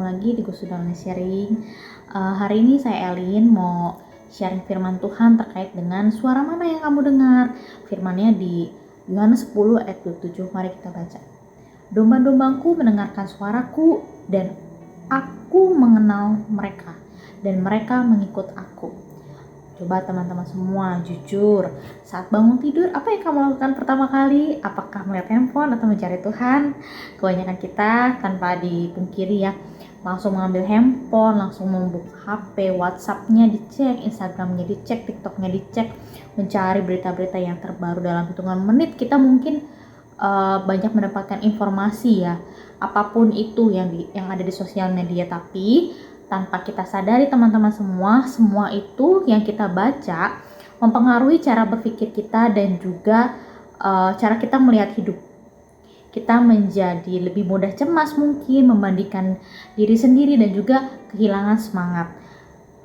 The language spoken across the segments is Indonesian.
lagi di Gus Sudan Sharing. Hari ini saya Elin mau sharing firman Tuhan terkait dengan suara mana yang kamu dengar. Firmannya di Yohanes 10 ayat 27. Mari kita baca. Domba-dombaku mendengarkan suaraku dan aku mengenal mereka dan mereka mengikut aku. Coba teman-teman semua jujur, saat bangun tidur apa yang kamu lakukan pertama kali? Apakah melihat handphone atau mencari Tuhan? Kebanyakan kita tanpa dipungkiri ya, langsung mengambil handphone, langsung membuka HP, WhatsApp-nya dicek, Instagram-nya dicek, TikTok-nya dicek, mencari berita-berita yang terbaru. Dalam hitungan menit kita mungkin banyak mendapatkan informasi ya, apapun itu yang ada di sosial media. Tapi tanpa kita sadari teman-teman semua itu yang kita baca mempengaruhi cara berpikir kita dan juga cara kita melihat hidup. Kita menjadi lebih mudah cemas mungkin, membandingkan diri sendiri dan juga kehilangan semangat.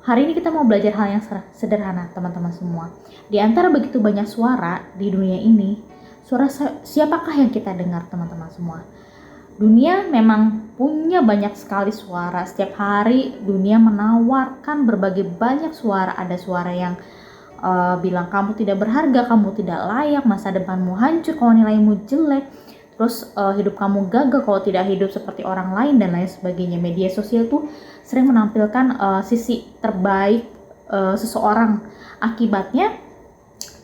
Hari ini kita mau belajar hal yang sederhana teman-teman semua. Di antara begitu banyak suara di dunia ini, suara siapakah yang kita dengar teman-teman semua? Dunia memang punya banyak sekali suara. Setiap hari dunia menawarkan berbagai banyak suara. Ada suara yang bilang kamu tidak berharga, kamu tidak layak, masa depanmu hancur kalau nilaimu jelek, terus hidup kamu gagal kalau tidak hidup seperti orang lain dan lain sebagainya. Media sosial tuh sering menampilkan sisi terbaik seseorang. Akibatnya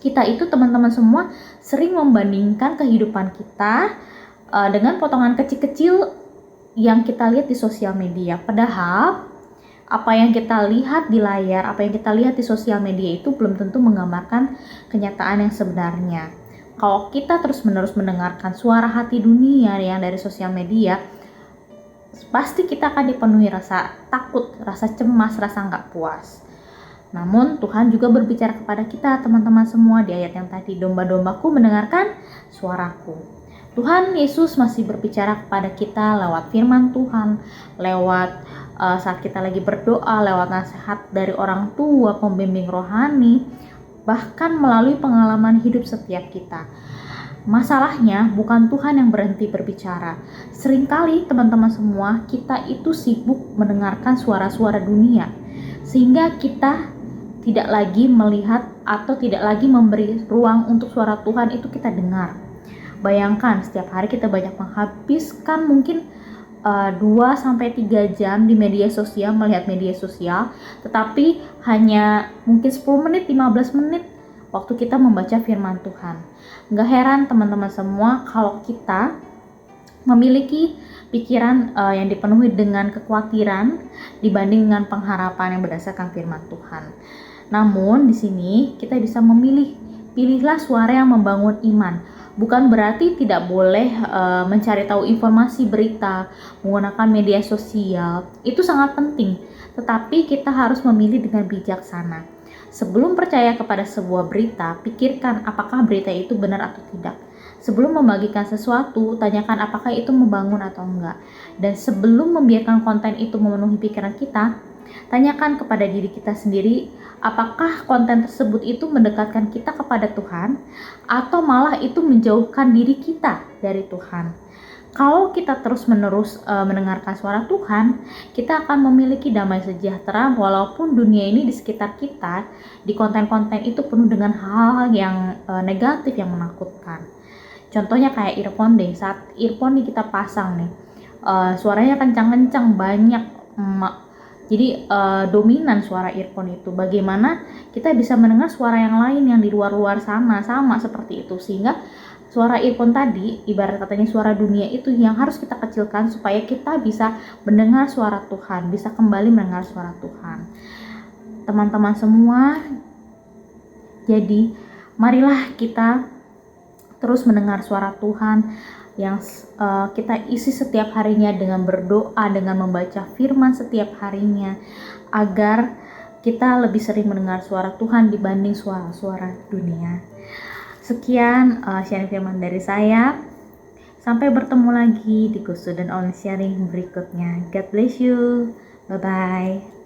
kita itu teman-teman semua sering membandingkan kehidupan kita dengan potongan kecil-kecil yang kita lihat di sosial media. Padahal apa yang kita lihat di layar, apa yang kita lihat di sosial media itu belum tentu menggambarkan kenyataan yang sebenarnya. Kalau kita terus-menerus mendengarkan suara hati dunia yang dari sosial media, pasti kita akan dipenuhi rasa takut, rasa cemas, rasa nggak puas. Namun Tuhan juga berbicara kepada kita teman-teman semua di ayat yang tadi, domba-dombaku mendengarkan suaraku. Tuhan Yesus masih berbicara kepada kita lewat firman Tuhan, lewat saat kita lagi berdoa, lewat nasihat dari orang tua, pembimbing rohani, bahkan melalui pengalaman hidup setiap kita. Masalahnya bukan Tuhan yang berhenti berbicara. Seringkali teman-teman semua kita itu sibuk mendengarkan suara-suara dunia, sehingga kita tidak lagi melihat atau tidak lagi memberi ruang untuk suara Tuhan itu kita dengar. Bayangkan setiap hari kita banyak menghabiskan mungkin 2-3 jam di media sosial, melihat media sosial, tetapi hanya mungkin 10 menit, 15 menit waktu kita membaca firman Tuhan. Gak heran teman-teman semua kalau kita memiliki pikiran yang dipenuhi dengan kekhawatiran dibanding dengan pengharapan yang berdasarkan firman Tuhan. Namun di sini kita bisa memilih, pilihlah suara yang membangun iman. Bukan berarti tidak boleh mencari tahu informasi berita, menggunakan media sosial, itu sangat penting. Tetapi kita harus memilih dengan bijaksana. Sebelum percaya kepada sebuah berita, pikirkan apakah berita itu benar atau tidak. Sebelum membagikan sesuatu, tanyakan apakah itu membangun atau enggak. Dan sebelum membiarkan konten itu memenuhi pikiran kita, tanyakan kepada diri kita sendiri, apakah konten tersebut itu mendekatkan kita kepada Tuhan atau malah itu menjauhkan diri kita dari Tuhan. Kalau kita terus-menerus mendengarkan suara Tuhan, kita akan memiliki damai sejahtera walaupun dunia ini di sekitar kita, di konten-konten itu penuh dengan hal-hal yang negatif, yang menakutkan. Contohnya kayak earphone deh, saat earphone nih kita pasang nih, suaranya kencang-kencang, banyak, jadi dominan suara earphone itu. Bagaimana kita bisa mendengar suara yang lain yang di luar-luar sana, sama seperti itu. Sehingga suara earphone tadi, ibarat katanya suara dunia itu yang harus kita kecilkan supaya kita bisa mendengar suara Tuhan, bisa kembali mendengar suara Tuhan. Teman-teman semua, jadi marilah kita terus mendengar suara Tuhan yang kita isi setiap harinya dengan berdoa, dengan membaca firman setiap harinya, agar kita lebih sering mendengar suara Tuhan dibanding suara-suara dunia. Sekian sharing firman dari saya. Sampai bertemu lagi di Gus Sudan Sharing berikutnya. God bless you. Bye-bye.